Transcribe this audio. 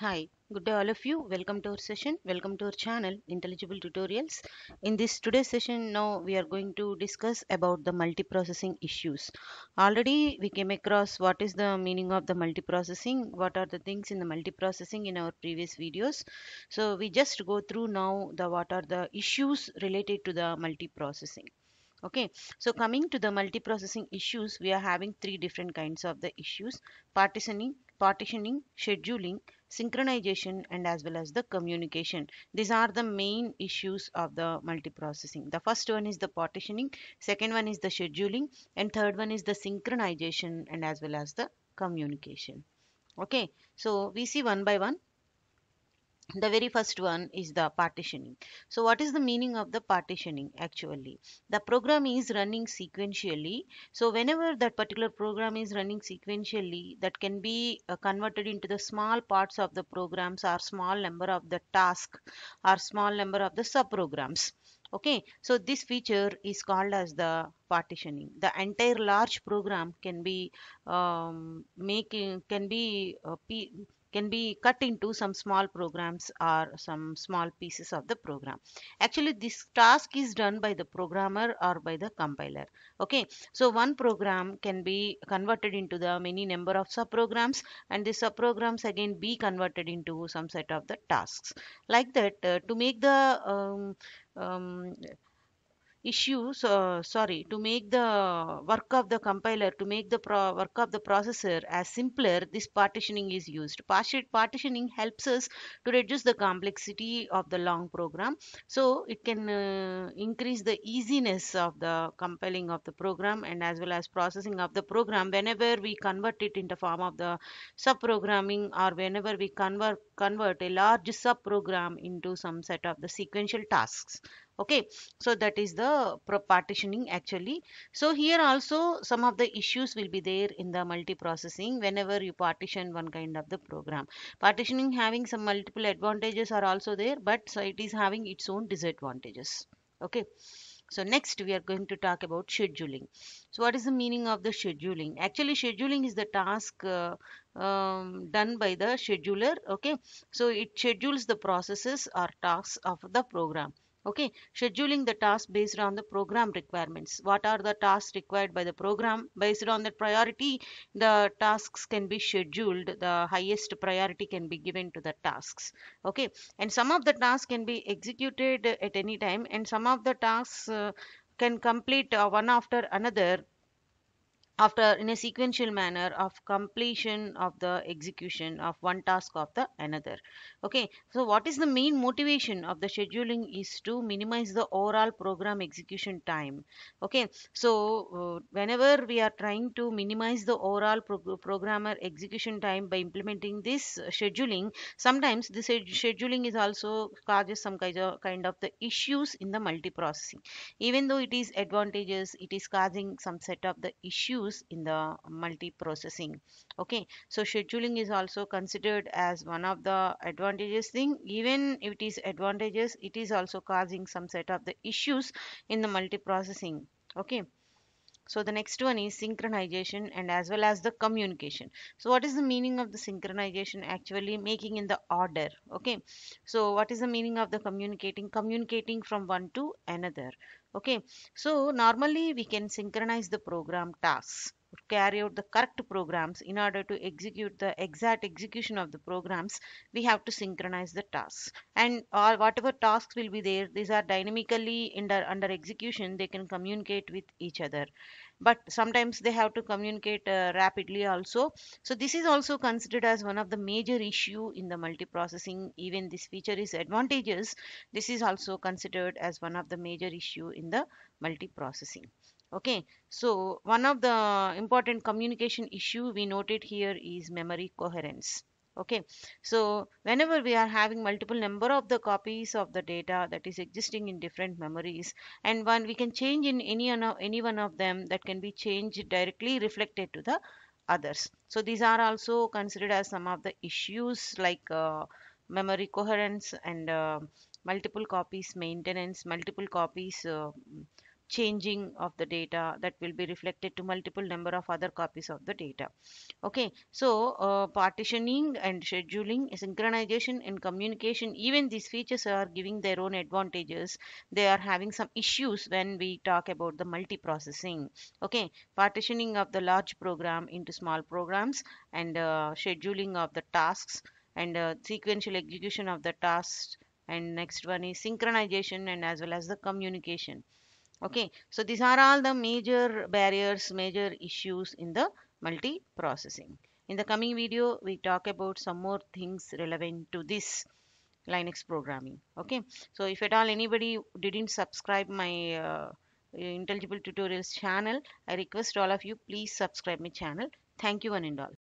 Hi, good day all of you. Welcome to our session. Welcome to our channel Intelligible Tutorials. In this today's session now we are going to discuss about the multiprocessing issues. Already we came across what is the meaning of the multiprocessing, what are the things in the multiprocessing in our previous videos. So we just go through now the what are the issues related to the multiprocessing. Okay, so coming to the multiprocessing issues, we are having three different kinds of the issues: partitioning, scheduling, synchronization, and as well as the communication. These are the main issues of the multiprocessing. The first one is the partitioning, second one is the scheduling, and third one is the synchronization and as well as the communication. Okay, so we see one by one. The very first one is the partitioning. So what is the meaning of the partitioning? Actually, the program is running sequentially. So whenever that particular program is running sequentially, that can be converted into the small parts of the programs or small number of the task or small number of the subprograms. Okay, so this feature is called as the partitioning. The entire large program can be making can be cut into some small programs or some small pieces of the program. Actually, this task is done by the programmer or by the compiler. Okay, so one program can be converted into the many number of subprograms, and the subprograms again be converted into some set of the tasks. Like that, to make the um, issues sorry to make the work of the compiler, to make the work of the processor as simpler, this partitioning is used. Partitioning helps us to reduce the complexity of the long program, so it can increase the easiness of the compiling of the program and as well as processing of the program whenever we convert it into form of the subprogramming, or whenever we convert a large subprogram into some set of the sequential tasks. Okay, so that is the partitioning actually. So here also some of the issues will be there in the multiprocessing whenever you partition one kind of the program. Partitioning having some multiple advantages are also there, but so it is having its own disadvantages. Okay, so next we are going to talk about scheduling. So what is the meaning of the scheduling? Actually, scheduling is the task done by the scheduler. Okay, so it schedules the processes or tasks of the program. Okay, scheduling the task based on the program requirements. What are the tasks required by the program? Based on the priority, the tasks can be scheduled. The highest priority can be given to the tasks. Okay, and some of the tasks can be executed at any time, and some of the tasks can complete one after another after in a sequential manner of completion of the execution of one task of the another. Okay, so what is the main motivation of the scheduling is to minimize the overall program execution time. Okay, so whenever we are trying to minimize the overall programmer execution time by implementing this scheduling, sometimes this scheduling is also causes some kind of the issues in the multiprocessing. Even though it is advantageous, it is causing some set of the issues in the multiprocessing. Okay, so scheduling is also considered as one of the advantageous thing. Even if it is advantageous, it is also causing some set of the issues in the multiprocessing. Okay, so the next one is synchronization and as well as the communication. So what is the meaning of the synchronization? Actually making in the order. Okay, so what is the meaning of the communicating from one to another? Okay, so normally we can synchronize the program tasks, carry out the correct programs. In order to execute the exact execution of the programs, we have to synchronize the tasks, and or whatever tasks will be there, these are dynamically under execution, they can communicate with each other, but sometimes they have to communicate rapidly also. So this is also considered as one of the major issue in the multiprocessing. Even this feature is advantageous, this is also considered as one of the major issue in the multiprocessing. Okay, so one of the important communication issue we noted here is memory coherence. Okay, so whenever we are having multiple number of the copies of the data that is existing in different memories, and one we can change in any one of them, that can be changed directly reflected to the others. So these are also considered as some of the issues like memory coherence and multiple copies maintenance, multiple copies changing of the data that will be reflected to multiple number of other copies of the data. Okay, so partitioning and scheduling, synchronization and communication, even these features are giving their own advantages. They are having some issues when we talk about the multiprocessing. Okay, partitioning of the large program into small programs, and scheduling of the tasks, and sequential execution of the tasks, and next one is synchronization and as well as the communication. Okay, so these are all the major barriers, major issues in the multi-processing. In the coming video, we talk about some more things relevant to this Linux programming. Okay, so if at all anybody didn't subscribe my Intelligible Tutorials channel, I request all of you please subscribe my channel. Thank you one and all.